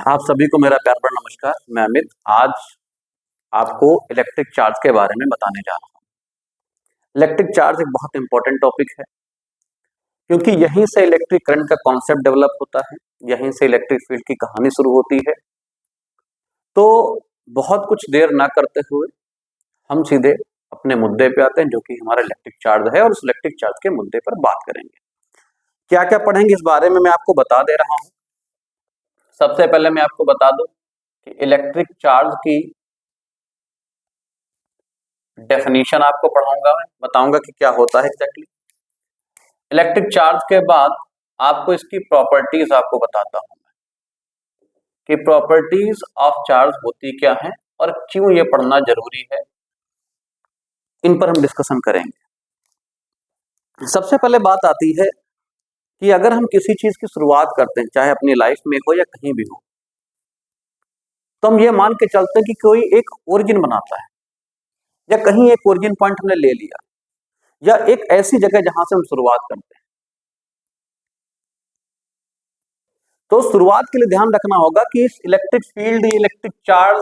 आप सभी को मेरा प्यार भरा नमस्कार। मैं अमित आज आपको इलेक्ट्रिक चार्ज के बारे में बताने जा रहा हूँ। इलेक्ट्रिक चार्ज एक बहुत इंपॉर्टेंट टॉपिक है क्योंकि यहीं से इलेक्ट्रिक करंट का कॉन्सेप्ट डेवलप होता है, यहीं से इलेक्ट्रिक फील्ड की कहानी शुरू होती है। तो बहुत कुछ देर ना करते हुए हम सीधे अपने मुद्दे पे आते हैं जो कि हमारा इलेक्ट्रिक चार्ज है, और उस इलेक्ट्रिक चार्ज के मुद्दे पर बात करेंगे। क्या क्या पढ़ेंगे इस बारे में मैं आपको बता दे रहा हूँ। सबसे पहले मैं आपको बता दूं कि इलेक्ट्रिक चार्ज की डेफिनेशन आपको पढ़ाऊंगा, मैं बताऊंगा कि क्या होता है एग्जैक्टली इलेक्ट्रिक चार्ज के बाद आपको इसकी प्रॉपर्टीज आपको बताता हूं कि प्रॉपर्टीज ऑफ चार्ज होती क्या है और क्यों ये पढ़ना जरूरी है। इन पर हम डिस्कशन करेंगे। सबसे पहले बात आती है कि अगर हम किसी चीज की शुरुआत करते हैं, चाहे अपनी लाइफ में हो या कहीं भी हो, तो हम ये मान के चलते हैं कि कोई एक ओरिजिन बनाता है या कहीं एक ओरिजिन पॉइंट हमने ले लिया या एक ऐसी जगह जहां से हम शुरुआत करते हैं। तो शुरुआत के लिए ध्यान रखना होगा कि इस इलेक्ट्रिक फील्ड, इलेक्ट्रिक चार्ज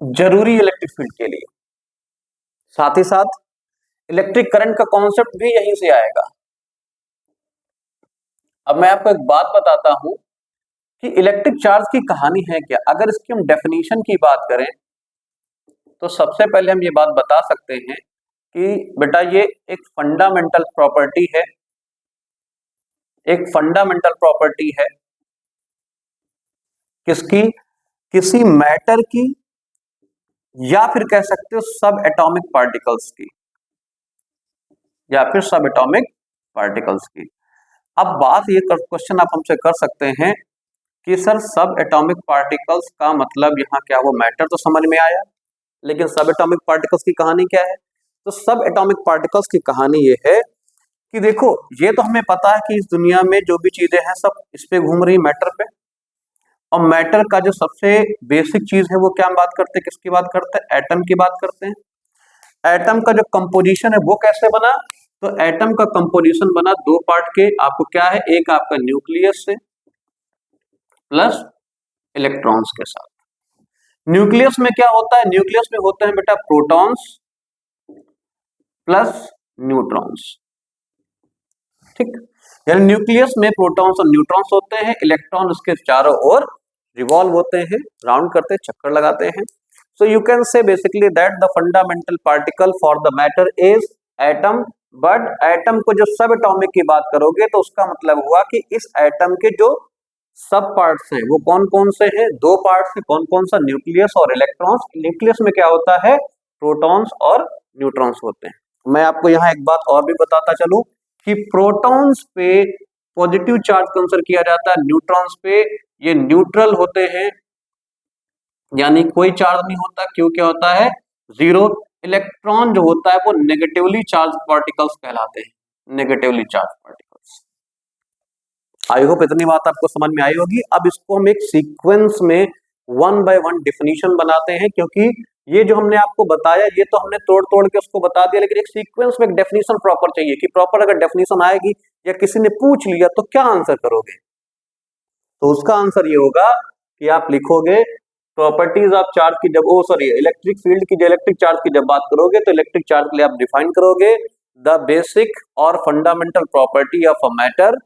जरूरी इलेक्ट्रिक फील्ड के लिए, साथ ही साथ इलेक्ट्रिक करंट का कॉन्सेप्ट भी यहीं से आएगा। अब मैं आपको एक बात बताता हूं कि इलेक्ट्रिक चार्ज की कहानी है क्या। अगर इसकी हम डेफिनेशन की बात करें तो सबसे पहले हम ये बात बता सकते हैं कि बेटा ये एक फंडामेंटल प्रॉपर्टी है, एक फंडामेंटल प्रॉपर्टी है किसकी, किसी मैटर की, या फिर कह सकते हो सब एटॉमिक पार्टिकल्स की, या फिर सब एटॉमिक पार्टिकल्स की। अब बात ये क्वेश्चन आप हमसे कर सकते हैं कि सर सब एटॉमिक पार्टिकल्स का मतलब यहाँ क्या, वो मैटर तो समझ में आया, लेकिन सब एटॉमिक पार्टिकल्स की कहानी क्या है। तो सब एटॉमिक पार्टिकल्स की कहानी ये है कि देखो, ये तो हमें पता है कि इस दुनिया में जो भी चीजें हैं सब इस पे घूम रही मैटर पे, और मैटर का जो सबसे बेसिक चीज है वो क्या हम बात करते हैं, किसकी बात करते हैं, एटम की बात करते हैं। एटम का जो कंपोजिशन है वो कैसे बना, तो एटम का कंपोजिशन बना दो पार्ट के। आपको क्या है, एक आपका न्यूक्लियस से प्लस इलेक्ट्रॉन्स के साथ। न्यूक्लियस में क्या होता है, न्यूक्लियस में होते हैं बेटा प्रोटॉन्स प्लस न्यूट्रॉन्स, ठीक। यानी न्यूक्लियस में प्रोटॉन्स और न्यूट्रॉन्स होते हैं, इलेक्ट्रॉन उसके चारों ओर रिवॉल्व होते हैं, राउंड करते, चक्कर लगाते हैं। So you can say basically that the fundamental particle for the matter is atom. But atom को जो सब एटॉमिक की बात करोगे तो उसका मतलब हुआ कि इस एटम के जो सब पार्ट्स हैं वो कौन कौन से हैं, दो पार्ट्स हैं, कौन कौन सा, न्यूक्लियस और इलेक्ट्रॉन्स। न्यूक्लियस में क्या होता है, प्रोटॉन्स और न्यूट्रॉन्स होते हैं। मैं आपको यहाँ एक बात और भी बताता चलूं कि प्रोटॉन्स पे पॉजिटिव चार्ज कंसर किया जाता है, न्यूट्रॉन्स पे ये न्यूट्रल होते हैं, यानी कोई चार्ज नहीं होता। क्यों, क्या होता है, जीरो। इलेक्ट्रॉन जो होता है वो नेगेटिवली चार्ज पार्टिकल्स कहलाते हैं, negatively charge particles. I hope इतनी बात आपको समझ में आई होगी। अब इसको हम एक सीक्वेंस में वन बाय वन डेफिनेशन बनाते हैं, क्योंकि ये जो हमने आपको बताया ये तो हमने तोड़ तोड़ के उसको बता दिया, लेकिन एक सीक्वेंस में एक डेफिनेशन प्रॉपर चाहिए कि प्रॉपर अगर डेफिनेशन आएगी या किसी ने पूछ लिया तो क्या आंसर करोगे। तो उसका आंसर ये होगा कि आप लिखोगे प्रॉपर्टीज ऑफ चार्ज की, जब इलेक्ट्रिक फील्ड की, जो इलेक्ट्रिक चार्ज की जब बात करोगे तो इलेक्ट्रिक चार्ज के लिए आप डिफाइन करोगे द बेसिक और fundamental property of a matter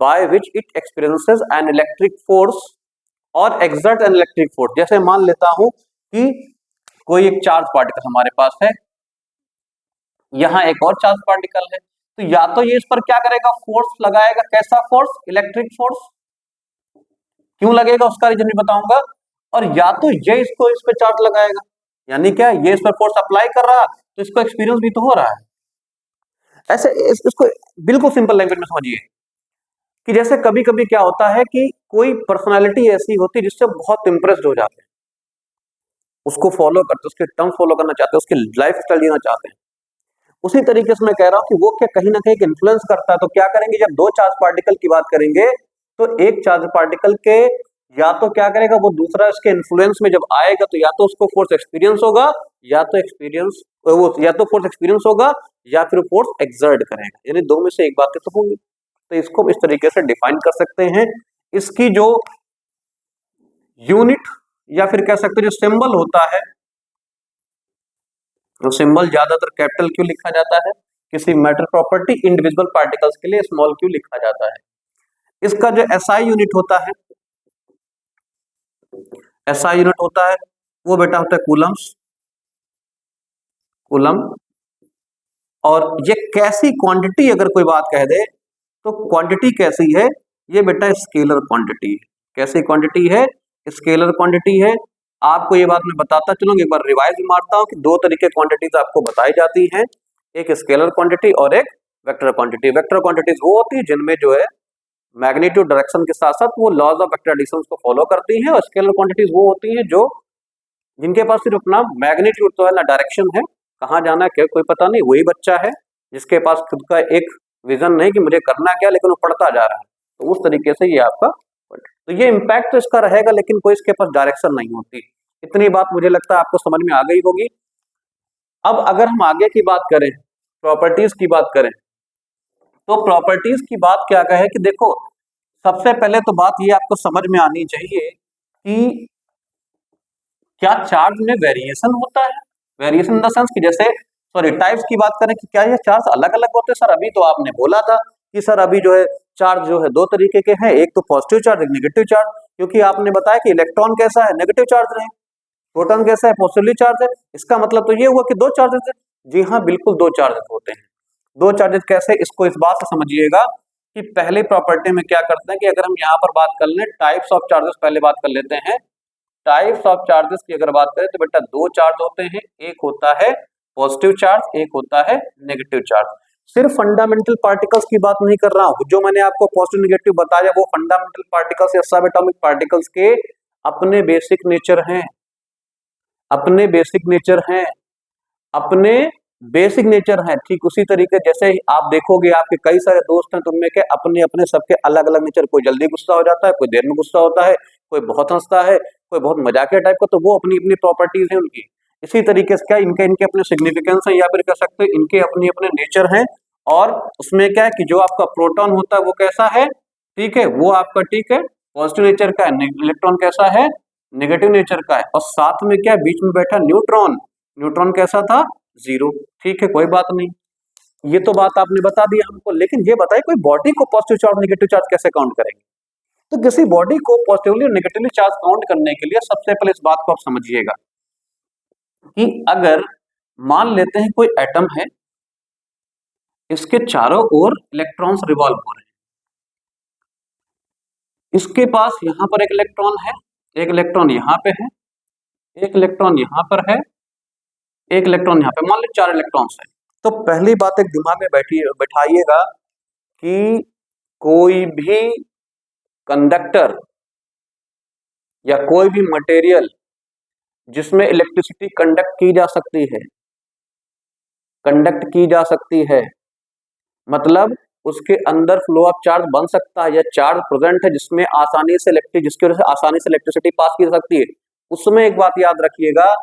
by which it experiences an electric force और एक्सर्ट एन इलेक्ट्रिक फोर्स। जैसे मान लेता हूं कि कोई एक चार्ज पार्टिकल हमारे पास है, यहां एक और चार्ज पार्टिकल है, तो या तो ये इस पर क्या करेगा, फोर्स लगाएगा। कैसा फोर्स, इलेक्ट्रिक फोर्स। क्यों लगेगा उसका रीजन भी बताऊंगा। और या तो ये इसको इस पे चार्ज लगाएगा, यानी क्या, ये इस पर फोर्स अप्लाई कर रहा तो इसको एक्सपीरियंस भी तो हो रहा है। ऐसे इसको बिल्कुल सिंपल लैंग्वेज में समझिए कि जैसे कभी कभी क्या होता है कि कोई पर्सनालिटी ऐसी होती है जिससे बहुत इंप्रेस्ड हो जाते हैं, उसको फॉलो करते, उसके टर्म फॉलो करना चाहते हैं, उसकी लाइफ स्टाइल जीना चाहते हैं। उसी तरीके से मैं कह रहा हूं कि वो क्या कहीं ना कहीं इन्फ्लुएंस करता है। तो क्या करेंगे, जब दो चार्ज पार्टिकल की बात करेंगे तो एक चार्ज पार्टिकल के या तो क्या करेगा, वो दूसरा इसके इन्फ्लुएंस में जब आएगा तो या तो उसको फोर्स एक्सपीरियंस होगा, या तो एक्सपीरियंस वो या तो फोर्स एक्सपीरियंस होगा या फिर फोर्स एक्सर्ट करेगा, यानी दो में से एक बात तो होगी। तो इसको इस तरीके से डिफाइन कर सकते हैं। इसकी जो यूनिट या फिर कह सकते हैं जो सिंबल होता है, तो सिंबल ज्यादातर कैपिटल क्यू लिखा जाता है। किसी मैटर प्रॉपर्टी इंडिविजुअल पार्टिकल्स के लिए स्मॉल क्यू लिखा जाता है। इसका जो एसआई यूनिट होता है, एसआई यूनिट होता है वो बेटा होता है कूलम्स, कूलम। और ये कैसी क्वांटिटी अगर कोई बात कह दे तो क्वांटिटी कैसी है, ये बेटा स्केलर क्वांटिटी है। कैसी क्वांटिटी है? स्केलर क्वांटिटी है। आपको ये बात मैं बताता चलूंगा, एक बार रिवाइज मारता हूं कि दो तरीके क्वांटिटीज आपको बताई जाती हैं, एक स्केलर क्वांटिटी और एक वेक्टर क्वांटिटी। वेक्टर क्वांटिटीज वो होती है जिनमें जो है मैग्नीट्यूड डायरेक्शन के साथ साथ वो लॉज ऑफ वेक्टर एडिशन को फॉलो करती हैं, और स्केलर क्वांटिटीज वो होती हैं जो जिनके पास सिर्फ अपना मैग्नीट्यूड तो है ना डायरेक्शन है, कहाँ जाना है क्या कोई पता नहीं, वही बच्चा है जिसके पास खुद का एक विजन नहीं कि मुझे करना क्या, लेकिन वो पढ़ता जा रहा है। तो उस तरीके से ये आपका, तो ये इम्पैक्ट तो इसका रहेगा, लेकिन कोई इसके पास डायरेक्शन नहीं होती। इतनी बात मुझे लगता है आपको समझ में आ गई होगी। अब अगर हम आगे की बात करें, प्रॉपर्टीज की बात करें, तो प्रॉपर्टीज की बात क्या कहे कि देखो सबसे पहले तो बात ये आपको समझ में आनी चाहिए कि क्या चार्ज में वेरिएशन होता है। वेरिएशन इन द सेंस कि जैसे सॉरी टाइप्स की बात करें कि क्या ये चार्ज अलग अलग होते हैं। सर अभी तो आपने बोला था कि सर अभी जो है चार्ज जो है दो तरीके के हैं, एक तो पॉजिटिव चार्ज, एक नेगेटिव चार्ज, क्योंकि आपने बताया कि इलेक्ट्रॉन कैसा है, नेगेटिव चार्ज है, प्रोटॉन कैसा है, पॉजिटिवली चार्ज है। इसका मतलब तो ये हुआ कि दो चार्जेस है। जी हाँ, बिल्कुल दो चार्जेस होते हैं। दो चार्जेस कैसे, इसको इस बात से समझिएगा कि पहले प्रॉपर्टी में क्या करते हैं कि अगर हम यहाँ पर बात कर लें टाइप्स ऑफ चार्जेस, पहले बात कर लेते हैं टाइप्स ऑफ चार्जेस की अगर बात करें तो बेटा दो चार्ज होते हैं, एक होता है पॉजिटिव चार्ज, एक होता है नेगेटिव चार्ज। सिर्फ फंडामेंटल पार्टिकल्स की बात नहीं कर रहा हूं, जो मैंने आपको पॉजिटिव नेगेटिव बताया वो फंडामेंटल पार्टिकल्स या सब एटॉमिक पार्टिकल्स के अपने बेसिक नेचर हैं, अपने बेसिक नेचर हैं, अपने बेसिक नेचर है। ठीक उसी तरीके जैसे आप देखोगे आपके कई सारे दोस्त हैं, तुम में के अपने अपने सबके अलग अलग नेचर, कोई जल्दी गुस्सा हो जाता है, कोई देर में गुस्सा होता है, कोई बहुत हंसता है, कोई बहुत मजाकिया टाइप का, तो वो अपनी अपनी प्रॉपर्टीज हैं उनकी। इसी तरीके से क्या इनके इनके अपने सिग्निफिकेंस है, या फिर कह सकते हैं इनके अपने अपने नेचर हैं। और उसमें क्या है कि जो आपका प्रोटॉन होता है वो कैसा है, ठीक है, वो आपका ठीक है पॉजिटिव नेचर का है, इलेक्ट्रॉन कैसा है, नेगेटिव नेचर का है। और साथ में क्या बीच में बैठा न्यूट्रॉन, न्यूट्रॉन कैसा था, जीरो। ठीक है, कोई बात नहीं, ये तो बात आपने बता दी हमको, लेकिन ये बताइए कोई बॉडी को पॉजिटिव चार्ज नेगेटिव चार्ज कैसे काउंट करेंगे। तो किसी बॉडी को पॉजिटिवली और नेगेटिवली चार्ज काउंट करने के लिए सबसे पहले इस बात को आप समझिएगा कि अगर मान लेते हैं कोई एटम है, इसके चारों ओर इलेक्ट्रॉन्स रिवॉल्व हो रहे हैं, इसके पास यहां पर एक इलेक्ट्रॉन है, एक इलेक्ट्रॉन यहां पे है, एक इलेक्ट्रॉन यहां पर है, एक इलेक्ट्रॉन यहां पे, मान लो चार इलेक्ट्रॉन्स है। तो पहली बात एक दिमाग में बैठाइएगा कि कोई भी कंडक्टर या कोई भी मटेरियल जिसमें इलेक्ट्रिसिटी कंडक्ट की जा सकती है, कंडक्ट की जा सकती है, मतलब उसके अंदर फ्लो ऑफ चार्ज बन सकता है या चार्ज प्रेजेंट है जिसमें आसानी से जिसकी वजह से आसानी से इलेक्ट्रिसिटी पास की जा सकती है, उसमें एक बात याद रखिएगा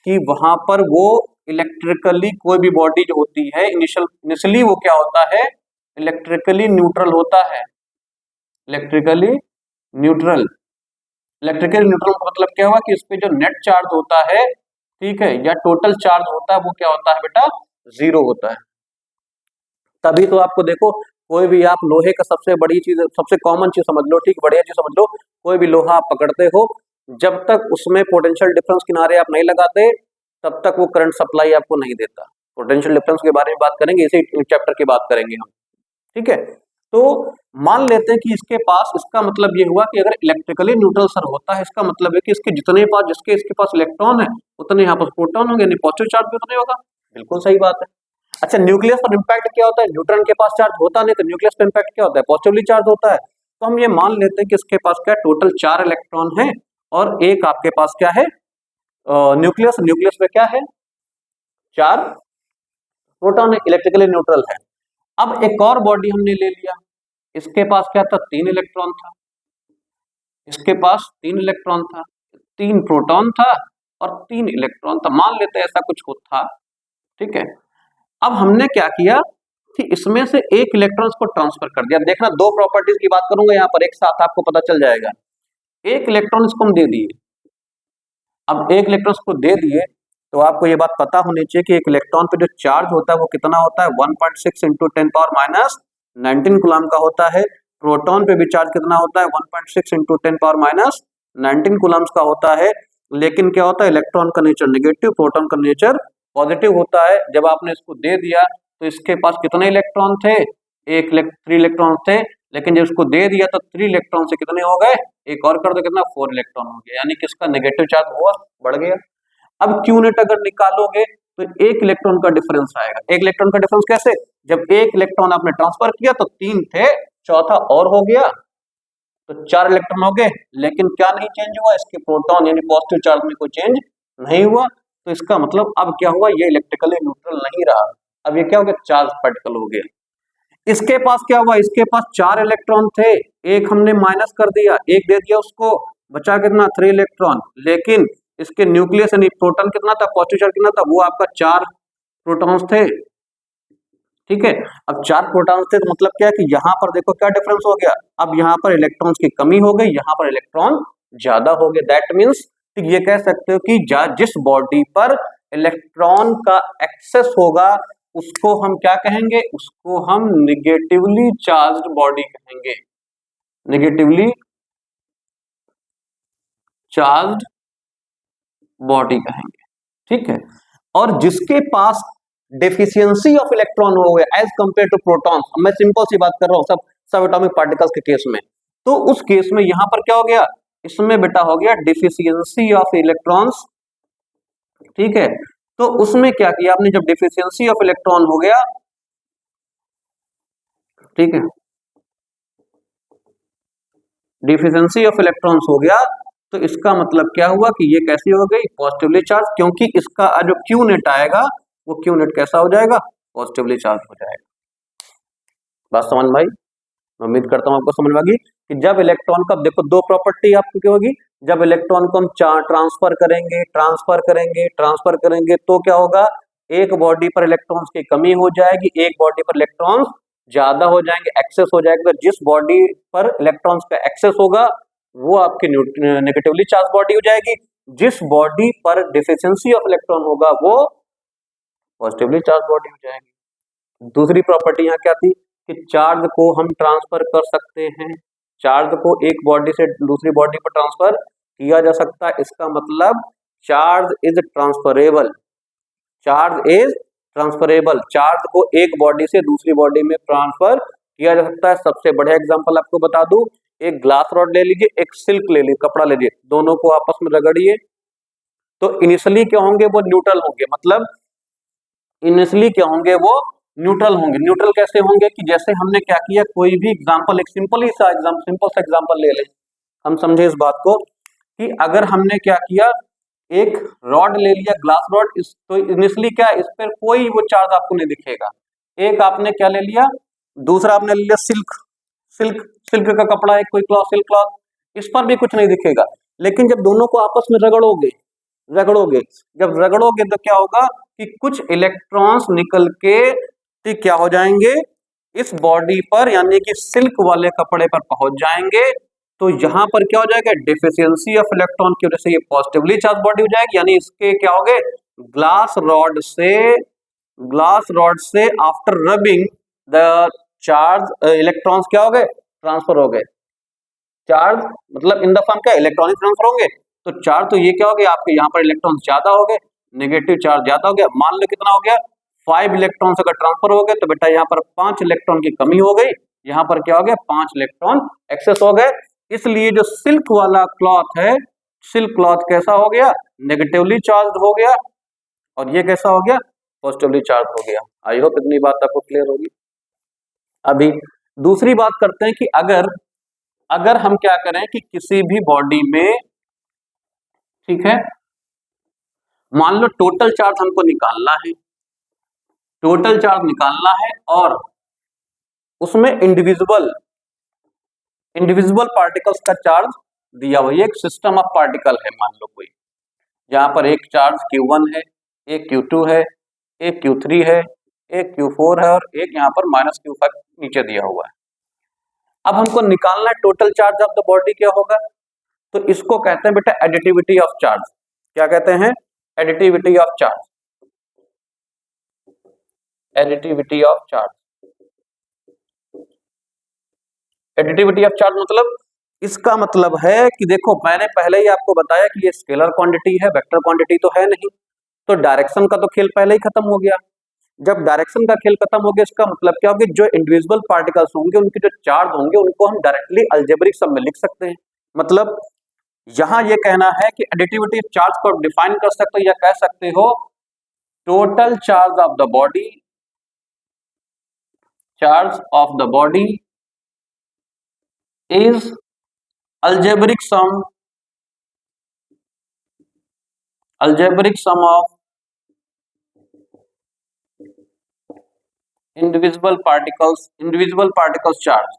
कि वहां पर वो इलेक्ट्रिकली कोई भी बॉडी जो होती है इनिशियली वो क्या होता है, इलेक्ट्रिकली न्यूट्रल होता है। इलेक्ट्रिकली न्यूट्रल, इलेक्ट्रिकली न्यूट्रल का मतलब क्या हुआ कि इस पे जो नेट चार्ज होता है, ठीक है, या टोटल चार्ज होता है, वो क्या होता है बेटा, जीरो होता है। तभी तो आपको देखो कोई भी आप लोहे का सबसे बड़ी चीज, सबसे कॉमन चीज समझ लो, ठीक, बढ़िया चीज समझ लो, कोई भी लोहा आप पकड़ते हो, जब तक उसमें पोटेंशियल डिफरेंस किनारे आप नहीं लगाते तब तक वो करंट सप्लाई आपको नहीं देता। पोटेंशियल डिफरेंस के बारे में बात करेंगे, इसी चैप्टर की बात करेंगे हम, ठीक है। तो मान लेते हैं कि इसके पास, इसका मतलब ये हुआ कि अगर इलेक्ट्रिकली न्यूट्रल सर होता है, इसका मतलब है कि इसके जितने पास जिसके इसके पास इलेक्ट्रॉन है उतने यहाँ पर प्रोटॉन होंगे, यानी पॉजिटिव चार्ज भी उतने होगा। बिल्कुल सही बात है। अच्छा, न्यूक्लियस पर इम्पैक्ट क्या होता है, न्यूट्रॉन के पास चार्ज होता नहीं तो न्यूक्लियस पर इम्पैक्ट क्या होता है, पॉजिटिवली चार्ज होता है। तो हम ये मान लेते हैं कि इसके पास क्या टोटल 4 इलेक्ट्रॉन है और एक आपके पास क्या है न्यूक्लियस, न्यूक्लियस में क्या है 4 प्रोटॉन, इलेक्ट्रिकली न्यूट्रल है। अब एक और बॉडी हमने ले लिया, इसके पास क्या था, 3 इलेक्ट्रॉन था, इसके पास 3 इलेक्ट्रॉन था, 3 प्रोटॉन था और 3 इलेक्ट्रॉन था, मान लेते हैं ऐसा कुछ था, ठीक है। अब हमने क्या किया कि इसमें से एक इलेक्ट्रॉन को ट्रांसफर कर दिया। देखना दो प्रॉपर्टीज की बात करूंगा यहाँ पर एक साथ, आपको पता चल जाएगा। एक इलेक्ट्रॉन इसको हम दे दिए। अब एक इलेक्ट्रॉन इसको दे दिए तो आपको ये बात पता होनी चाहिए कि एक इलेक्ट्रॉन पे जो चार्ज होता है वो कितना होता है, 1.6 इंटू 10 पावर माइनस 19 कूलम का होता है। प्रोटॉन पे भी चार्ज कितना होता है, 1.6 इंटू 10 पावर माइनस 19 कूलम्स का होता है। लेकिन क्या होता है, इलेक्ट्रॉन का नेचर नेगेटिव, प्रोटॉन का नेचर पॉजिटिव होता है। जब आपने इसको दे दिया तो इसके पास कितने इलेक्ट्रॉन थे, 3 इलेक्ट्रॉन थे। लेकिन जब इसको दे दिया तो 3 इलेक्ट्रॉन से कितने हो गए, एक और कर दो कितना, 4 इलेक्ट्रॉन हो गया, यानी कि इसका नेगेटिव चार्ज हुआ, बढ़ गया। अब क्यू नेट अगर निकालोगे तो एक इलेक्ट्रॉन का डिफरेंस आएगा। एक इलेक्ट्रॉन का डिफरेंस कैसे, जब एक इलेक्ट्रॉन आपने ट्रांसफर किया तो 3 थे, चौथा और हो गया तो 4 इलेक्ट्रॉन हो गए। लेकिन क्या नहीं चेंज हुआ, इसके प्रोटॉन यानी पॉजिटिव चार्ज में कोई चेंज नहीं हुआ। तो इसका मतलब अब क्या हुआ, ये इलेक्ट्रिकली न्यूट्रल नहीं रहा, अब ये क्या हो गया, चार्ज पार्टिकल हो गया। इसके पास क्या हुआ, इसके पास 4 इलेक्ट्रॉन थे, एक हमने माइनस कर दिया, एक दे दिया उसको, बचा कितना, 3 इलेक्ट्रॉन। लेकिन इसके न्यूक्लियस यानी प्रोटॉन कितना था, पॉजिटिव चार्ज कितना था, वो आपका 4 प्रोटॉन्स थे। ठीक है, अब 4 प्रोटॉन्स थे तो मतलब क्या है कि यहाँ पर देखो क्या डिफरेंस हो गया, अब यहाँ पर इलेक्ट्रॉन्स की कमी हो गई, यहाँ पर इलेक्ट्रॉन ज्यादा हो गए। दैट मीन्स ये कह सकते हो कि जिस बॉडी पर इलेक्ट्रॉन का एक्सेस होगा उसको हम क्या कहेंगे, उसको हम निगेटिवली चार्ज्ड बॉडी कहेंगे, निगेटिवली चार्ज्ड बॉडी कहेंगे। ठीक है, और जिसके पास डेफिशिएंसी ऑफ इलेक्ट्रॉन हो गया एज कंपेयर टू प्रोटॉन, मैं सिंपल सी बात कर रहा हूं सब एटॉमिक पार्टिकल्स के केस में, तो उस केस में यहां पर क्या हो गया, इसमें बेटा हो गया डेफिशिएंसी ऑफ इलेक्ट्रॉन्स। ठीक है, तो उसमें क्या किया आपने, जब डेफिशिएंसी ऑफ इलेक्ट्रॉन हो गया, ठीक है, डिफिशियंसी ऑफ इलेक्ट्रॉन्स हो गया तो इसका मतलब क्या हुआ कि ये कैसी हो गई, पॉजिटिवली चार्ज, क्योंकि इसका जो क्यू नेट आएगा वो क्यू नेट कैसा हो जाएगा, पॉजिटिवली चार्ज हो जाएगा। बात समझ में आई, मैं उम्मीद करता हूं आपको समझ में आ गई कि जब इलेक्ट्रॉन का, देखो दो प्रॉपर्टी आपको क्या होगी, जब इलेक्ट्रॉन को हम ट्रांसफर करेंगे ट्रांसफर करेंगे ट्रांसफर करेंगे तो क्या होगा, एक बॉडी पर इलेक्ट्रॉन्स की कमी हो जाएगी, एक बॉडी पर इलेक्ट्रॉन्स ज्यादा हो जाएंगे, एक्सेस हो जाएगा। तो जिस बॉडी पर इलेक्ट्रॉन्स का एक्सेस होगा वो आपकी नेगेटिवली चार्ज बॉडी हो जाएगी, जिस बॉडी पर डिफिशियंसी ऑफ इलेक्ट्रॉन होगा वो पॉजिटिवली चार्ज बॉडी हो जाएगी। दूसरी प्रॉपर्टी यहाँ क्या थी कि चार्ज को हम ट्रांसफर कर सकते हैं, चार्ज को एक बॉडी से दूसरी बॉडी पर ट्रांसफर किया जा सकता है, इसका मतलब charge is transferable, charge is transferable, charge को एक बॉडी से दूसरी बॉडी में ट्रांसफर किया जा सकता है। सबसे बढ़िया एग्जांपल आपको बता दूं, एक ग्लास रॉड ले लीजिए, एक सिल्क ले लीजिए, कपड़ा ले लीजिए, दोनों को आपस में रगड़िए तो इनिशियली क्या होंगे, वो न्यूट्रल होंगे, मतलब इनिशियली क्या होंगे, वो न्यूट्रल होंगे। न्यूट्रल कैसे होंगे कि जैसे हमने क्या किया, कोई भी एग्जांपल, एक सिंपल सा एग्जांपल ले लें, हम समझे इस बात को कि अगर हमने क्या किया, एक रॉड ले लिया, ग्लास रॉड, इस तो इनिशियली क्या, इस पर कोई वो चार्ज आपको नहीं दिखेगा। एक आपने क्या ले लिया, दूसरा आपने ले लिया सिल्क, सिल्क का कपड़ा, एक कोई क्लॉथ, सिल्क क्लॉथ, इस पर भी कुछ नहीं दिखेगा। लेकिन जब दोनों को आपस में रगड़ोगे रगड़ोगे जब रगड़ोगे तो क्या होगा कि कुछ इलेक्ट्रॉन्स निकल के क्या हो जाएंगे, इस बॉडी पर यानी कि सिल्क वाले कपड़े पर पहुंच जाएंगे। तो यहां पर क्या हो जाएगा, डिफिशियंसी ऑफ इलेक्ट्रॉन की वजह से ये पॉजिटिवली चार्ज बॉडी हो जाएगी, यानी इसके क्या हो गए, ग्लास रॉड से after rubbing the charge electrons क्या हो गए, ट्रांसफर हो गए। चार्ज मतलब इन द फॉर्म क्या, इलेक्ट्रॉनिक ट्रांसफर होंगे, तो चार्ज तो ये क्या हो गया, आपके यहाँ पर इलेक्ट्रॉन ज्यादा हो गए, नेगेटिव चार्ज ज्यादा हो गया। मान लो कितना हो गया, 5 इलेक्ट्रॉन्स अगर ट्रांसफर हो गए तो बेटा यहाँ पर 5 इलेक्ट्रॉन की कमी हो गई, यहाँ पर क्या हो गया, 5 इलेक्ट्रॉन एक्सेस हो गए। इसलिए जो सिल्क वाला क्लॉथ है, सिल्क क्लॉथ कैसा हो गया, नेगेटिवली चार्ज हो गया, और ये कैसा हो गया, पॉजिटिवली चार्ज हो गया। आई होप इतनी बात आपको क्लियर होगी। अभी दूसरी बात करते हैं कि अगर हम क्या करें कि किसी भी बॉडी में, ठीक है, मान लो टोटल चार्ज हमको निकालना है, टोटल चार्ज निकालना है और उसमें इंडिविजुअल पार्टिकल्स का चार्ज दिया हुआ, ये एक सिस्टम ऑफ पार्टिकल है, मान लो कोई, जहां पर एक चार्ज Q1 है, एक Q2 है, एक Q3 है, एक Q4 है और एक यहाँ पर -Q5 नीचे दिया हुआ है। अब हमको निकालना है total charge of the body क्या होगा, तो इसको कहते हैं बेटा एडिटिविटी ऑफ चार्ज। क्या कहते हैं? Additivity of charge. Additivity of charge. Additivity of charge मतलब, इसका मतलब है कि देखो मैंने पहले ही आपको बताया कि ये स्केलर क्वांटिटी है, वेक्टर क्वांटिटी तो है नहीं, तो डायरेक्शन का तो खेल पहले ही खत्म हो गया। जब डायरेक्शन का खेल खत्म हो गया, इसका मतलब क्या होगा? जो इंडिविजुअल पार्टिकल्स होंगे उनके जो चार्ज होंगे उनको हम डायरेक्टली अलजेब्रिक सम में लिख सकते हैं। मतलब यहां ये कहना है कि एडिटिविटी ऑफ चार्ज को डिफाइन कर सकते हो या कह सकते हो total charge of the body, charge of the body is algebraic sum of individual particles charge।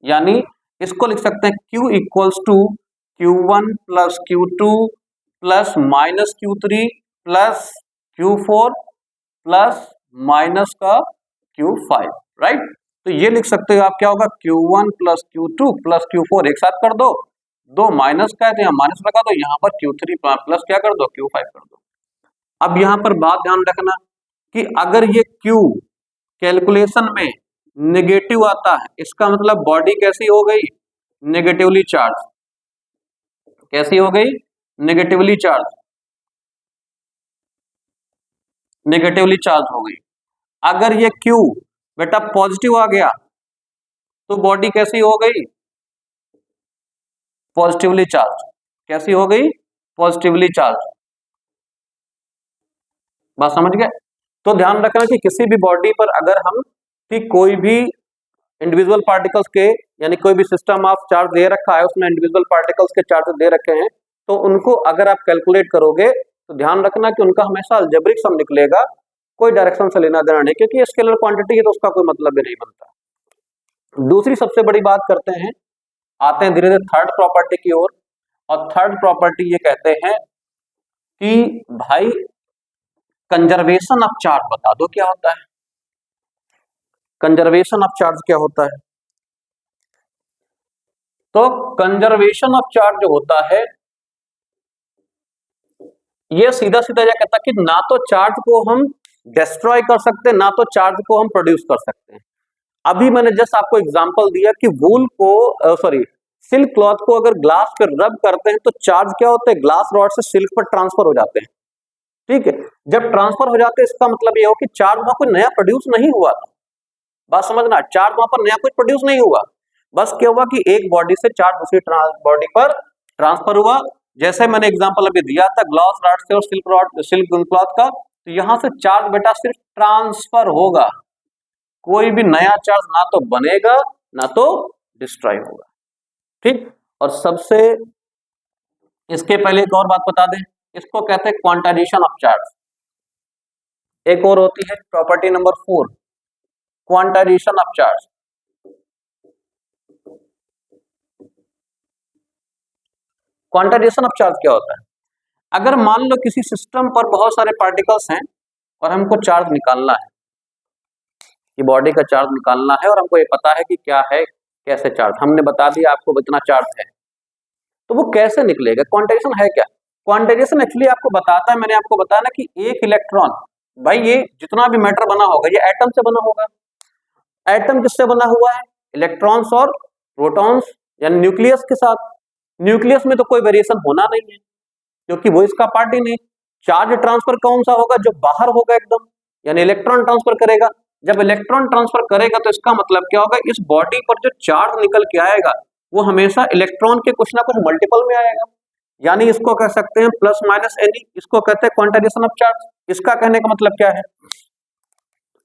यानी इसको लिख सकते हैं Q equals to Q1 plus Q2 plus minus Q3 plus Q4 plus minus का Q5, राइट। तो ये लिख सकते हो आप, क्या होगा? Q1 plus Q2 plus Q4 एक साथ कर दो, दो माइनस का है तो यहाँ माइनस लगा दो, यहाँ पर Q3 प्लस क्या कर दो? Q5 कर दो। अब यहाँ पर बात ध्यान रखना कि अगर ये Q कैलकुलेशन में नेगेटिव आता है, इसका मतलब बॉडी कैसी हो गई? Negatively charge. कैसी हो गई? Negatively charge. नेगेटिवली चार्ज हो गई। अगर ये Q बेटा पॉजिटिव आ गया तो बॉडी कैसी हो गई? Positively charge. कैसी हो गई? Positively charge. बात समझ गए? तो ध्यान रखना कि किसी भी बॉडी पर अगर हम कोई भी इंडिविजुअल पार्टिकल्स के, यानी कोई भी सिस्टम ऑफ चार्ज दे रखा है, उसमें इंडिविजुअल पार्टिकल्स के चार्ज दे रखे हैं, तो उनको अगर आप कैलकुलेट करोगे तो ध्यान रखना कि उनका हमेशा अलजेब्रिक सम निकलेगा, कोई डायरेक्शन से लेना देना नहीं, क्योंकि ये स्केलर क्वांटिटी है तो उसका कोई मतलब भी नहीं बनता। दूसरी सबसे बड़ी बात करते हैं, आते हैं धीरे धीरे थर्ड प्रॉपर्टी की ओर, और थर्ड प्रॉपर्टी ये कहते हैं कि भाई कंजर्वेशन ऑफ चार्ज बता दो क्या होता है। कंजर्वेशन ऑफ चार्ज क्या होता है? तो कंजर्वेशन ऑफ चार्ज जो होता है ये सीधा सीधा क्या कहता है कि ना तो चार्ज को हम डिस्ट्रॉय कर सकते हैं, ना तो चार्ज को हम प्रोड्यूस कर सकते हैं। अभी मैंने जस्ट आपको एग्जांपल दिया कि वूल को सिल्क क्लॉथ को अगर ग्लास पर रब करते हैं तो चार्ज क्या होते हैं? ग्लास रॉड से सिल्क पर ट्रांसफर हो जाते हैं, ठीक है। जब ट्रांसफर हो जाते हैं इसका मतलब ये हो कि चार्ज वहां कोई नया प्रोड्यूस नहीं हुआ था। बात समझना, चार्ज वहां पर नया कुछ प्रोड्यूस नहीं हुआ, बस क्या हुआ कि एक बॉडी से चार्ज दूसरी बॉडी पर ट्रांसफर हुआ। जैसे मैंने एग्जांपल अभी दिया था ग्लास रॉड से और सिल्क क्लॉथ का, तो यहां से चार्ज बेटा सिर्फ ट्रांसफर होगा, कोई भी नया चार्ज ना तो बनेगा ना तो डिस्ट्रॉय होगा, ठीक। और सबसे इसके पहले एक और बात बता दें, इसको कहते हैं क्वांटाइजेशन ऑफ चार्ज। एक और होती है property number 4, quantization of charge. Quantization of charge क्या होता है? अगर मान लो किसी सिस्टम पर बहुत सारे पार्टिकल्स हैं और हमको चार्ज निकालना है, कि बॉडी का चार्ज निकालना है और हमको ये पता है कि क्या है, कैसे चार्ज, हमने बता दिया आपको इतना चार्ज है, तो वो कैसे निकलेगा? क्वांटाइजेशन है क्या? क्वांटाइजेशन एक्चुअली आपको बताता है, मैंने आपको बताया ना कि एक इलेक्ट्रॉन, भाई ये जितना भी मैटर बना होगा ये एटम से बना होगा। एटम किससे बना हुआ है? इलेक्ट्रॉन्स और प्रोटॉन्स, यानी न्यूक्लियस के साथ। न्यूक्लियस में तो कोई वेरिएशन होना नहीं है क्योंकि वो इसका पार्ट ही नहीं। चार्ज ट्रांसफर कौन सा होगा? जो बाहर होगा एकदम, यानी इलेक्ट्रॉन ट्रांसफर करेगा। जब इलेक्ट्रॉन ट्रांसफर करेगा तो इसका मतलब क्या होगा? इस बॉडी पर जो चार्ज निकल के आएगा वो हमेशा इलेक्ट्रॉन के कुछ ना कुछ मल्टीपल में आएगा, यानी इसको कह सकते हैं प्लस माइनस एनी, इसको कहते हैं क्वांटाइजेशन ऑफ चार्ज। इसका कहने का मतलब क्या है?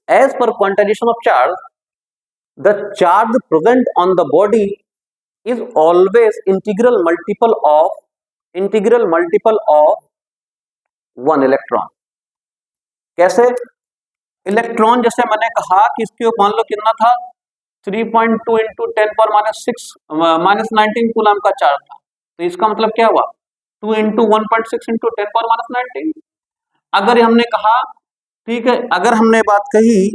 As per quantization of charge, the charge present on the body is always integral multiple of one electron। कैसे? इलेक्ट्रॉन जैसे मैंने कहा कि इसके मान लो कितना था, 3.2 इंटू 10⁻⁻19 कूलम का चार्ज था, तो इसका मतलब क्या हुआ? 2 इंटू 1.6 इंटू 10⁻19। अगर हमने कहा, ठीक है, अगर हमने बात कही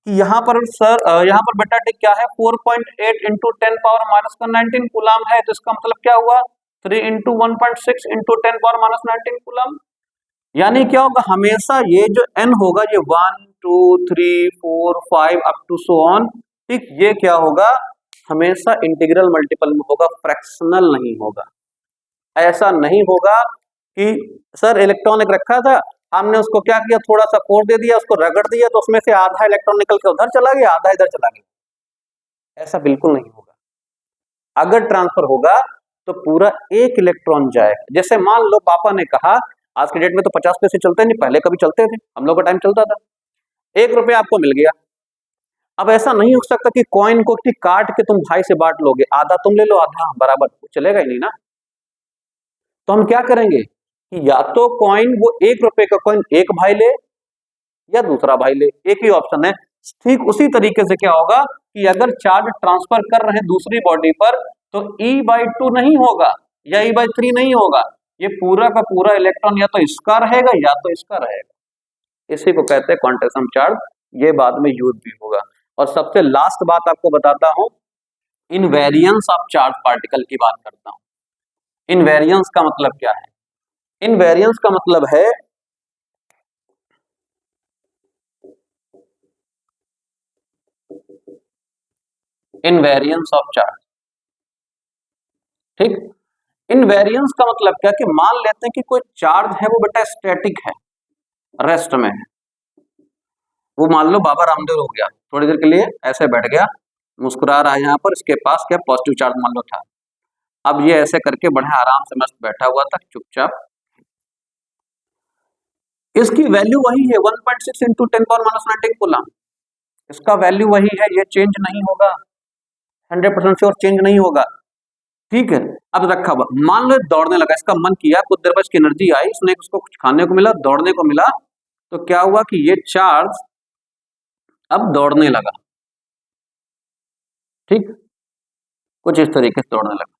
कि यहाँ पर सर यहाँ पर बेटा टी क्या है 4.8 इंटू 10⁻⁻19 कूलम है, तो इसका मतलब क्या हुआ 3 इंटू 1.6 इंटू 10⁻⁻19 कूलम। यानी क्या होगा, हमेशा ये जो n होगा ये 1 2 3 4 5 अप टू सो ऑन, ठीक, ये क्या होगा हमेशा इंटीग्रल मल्टीपल में होगा, फ्रैक्शनल नहीं होगा। ऐसा नहीं होगा कि सर इलेक्ट्रॉन एक रखा था, हमने उसको क्या किया, थोड़ा सा फोर्स दे दिया, उसको रगड़ दिया, तो उसमें से आधा इलेक्ट्रॉन निकल के उधर चला गया, आधा इधर चला गया। ऐसा बिल्कुल नहीं होगा। अगर ट्रांसफर होगा तो पूरा एक इलेक्ट्रॉन जाएगा। जैसे मान लो पापा ने कहा, आज के डेट में तो 50 पैसे चलते नहीं, पहले कभी चलते थे, हम लोग का टाइम चलता था, 1 रुपया आपको मिल गया। अब ऐसा नहीं हो सकता कि कॉइन को काट के तुम भाई से बांट लोगे, आधा तुम ले लो आधा बराबर, चलेगा ही नहीं ना। तो हम क्या करेंगे कि या तो कॉइन वो 1 रुपए का कॉइन एक भाई ले या दूसरा भाई ले, एक ही ऑप्शन है। ठीक उसी तरीके से क्या होगा कि अगर चार्ज ट्रांसफर कर रहे हैं दूसरी बॉडी पर, तो E/2 नहीं होगा या E/3 नहीं होगा, ये पूरा का पूरा इलेक्ट्रॉन या तो इसका रहेगा या तो इसका रहेगा। इसी को कहते हैं क्वांटम चार्ज, ये बाद में यूज भी होगा। और सबसे लास्ट बात आपको बताता हूं, इनवेरियंस ऑफ चार्ज पार्टिकल की बात करता हूं। इनवेरियंस का मतलब क्या है? इनवेरियंस का मतलब है इनवेरियंस ऑफ चार्ज, ठीक। इनवेरियंस का मतलब क्या कि मान लेते हैं कि कोई चार्ज है वो बेटा स्टैटिक है, रेस्ट में है। वो मान लो बाबा रामदेव हो गया, थोड़ी देर के लिए ऐसे बैठ गया, मुस्कुरा रहा है, यहाँ पर इसके पास क्या पॉजिटिव चार्ज मान लो था। अब ये ऐसे करके बढ़िया आराम से मस्त बैठा हुआ था चुपचाप, इसकी वैल्यू वही है 1.6 इंटू 10⁻⁻19 कूलम, इसका वैल्यू वही है, ये चेंज नहीं होगा, 100% श्योर चेंज नहीं होगा, ठीक है। अब रखा हुआ, मान लो दौड़ने लगा, इसका मन किया, कुछ देर बाद इसकी एनर्जी आई, उसने उसको कुछ खाने को मिला, दौड़ने को मिला, तो क्या हुआ कि ये चार्ज अब दौड़ने लगा, ठीक, कुछ इस तरीके से दौड़ने लगा।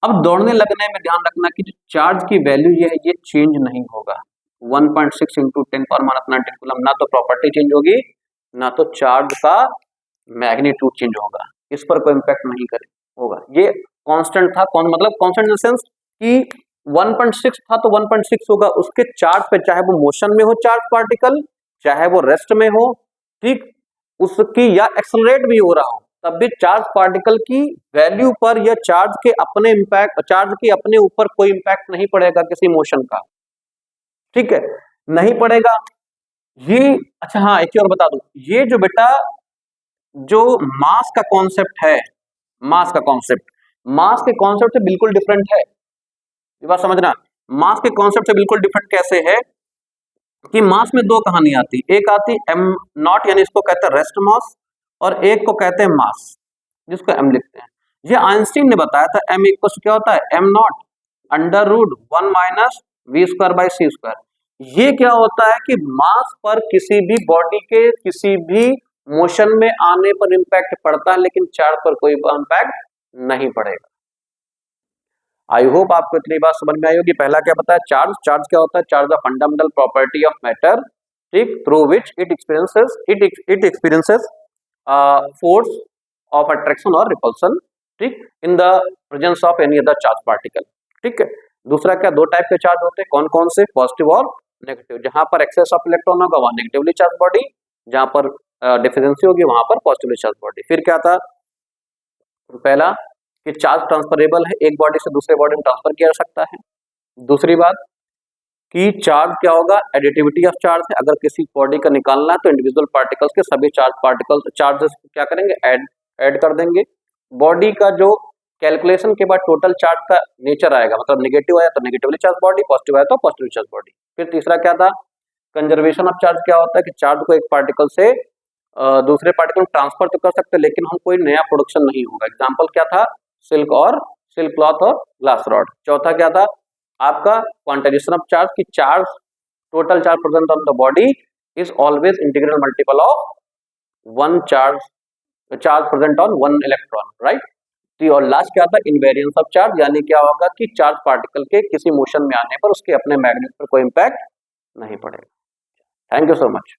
अब दौड़ने लगने में ध्यान रखना कि जो चार्ज की वैल्यू ये है ये चेंज नहीं होगा, 1.6 इंटू 10⁻⁻19 कूलम, ना तो प्रॉपर्टी चेंज होगी ना तो चार्ज का मैग्नीट्यूड चेंज होगा, इस पर कोई इंपैक्ट नहीं करे होगा। ये कांस्टेंट था, कौन मतलब कांस्टेंट इन द सेंस कि 1.6 था तो 1.6 होगा, उसके चार्ज पे चाहे वो मोशन में हो चार्ज पार्टिकल, चाहे वो रेस्ट में हो, ठीक, उसकी या एक्सेलरेट भी हो रहा हो, तब भी चार्ज पार्टिकल की वैल्यू पर या चार्ज के अपने इंपैक्ट, चार्ज के अपने ऊपर कोई इंपैक्ट नहीं पड़ेगा किसी मोशन का, ठीक है, नहीं पड़ेगा। ये अच्छा हाँ, एक और बता दूं, ये जो बेटा जो मास का कॉन्सेप्ट है, मास का कॉन्सेप्ट, मास के कॉन्सेप्ट से बिल्कुल डिफरेंट है, ये बात समझना। मास के कॉन्सेप्ट से बिल्कुल डिफरेंट कैसे है कि मास में दो कहानी आती, एक आती m0 यानी इसको कहते हैं रेस्ट मास, और एक को कहते हैं मास जिसको m लिखते हैं। ये आइंस्टीन ने बताया था, m इक्वल क्या होता है m0 √1 - v²/c²। ये क्या होता है कि मास पर किसी भी बॉडी के किसी भी मोशन में आने पर इंपैक्ट पड़ता है, लेकिन चार्ज पर कोई इंपैक्ट नहीं पड़ेगा। आई होप आपको इतनी बात समझ में आई होगी। पहला क्या बताया, चार्ज, चार्ज क्या होता है, charge a fundamental property of matter, ठीक, through which it experiences force of attraction और रिपल्सन, ठीक, in the presence of any other charge particle, ठीक है। दूसरा क्या, दो टाइप के चार्ज होते हैं, कौन कौन से, पॉजिटिव और नेगेटिव। जहां पर एक्सेस ऑफ इलेक्ट्रॉन होगा वहां नेगेटिवली चार्ज बॉडी, जहां पर डिफिशिएंसी होगी वहां पर पॉजिटिवली चार्ज बॉडी। फिर क्या था, पहला कि चार्ज ट्रांसफरेबल है, एक बॉडी से दूसरे बॉडी में ट्रांसफर किया जा सकता है। दूसरी बात कि चार्ज क्या होगा, एडिटिविटी ऑफ चार्ज है, अगर किसी बॉडी का निकालना है तो इंडिविजुअल पार्टिकल्स के सभी चार्ज पार्टिकल्स चार्जेस क्या करेंगे, ऐड कर देंगे। बॉडी का जो कैलकुलेशन के बाद टोटल चार्ज का नेचर आएगा, मतलब नेगेटिव आया तो नेगेटिवली चार्ज बॉडी, पॉजिटिव आया तो पॉजिटिवली चार्ज बॉडी। फिर तीसरा क्या था, कंजर्वेशन ऑफ चार्ज, क्या होता है कि चार्ज को एक पार्टिकल से दूसरे पार्टिकल ट्रांसफर तो कर सकते हैं, लेकिन हम कोई नया प्रोडक्शन नहीं होगा। एग्जाम्पल क्या था, सिल्क क्लॉथ और ग्लास रॉड। चौथा क्या था आपका, क्वांटाइजेशन ऑफ चार्ज, की charge total charge present on the body is always integral multiple of one charge present on one electron, right. और लास्ट क्या था, इनवेरियंस ऑफ चार्ज, यानी क्या होगा कि चार्ज पार्टिकल के किसी मोशन में आने पर उसके अपने मैग्नेट पर कोई इंपैक्ट नहीं पड़ेगा। Thank you so much.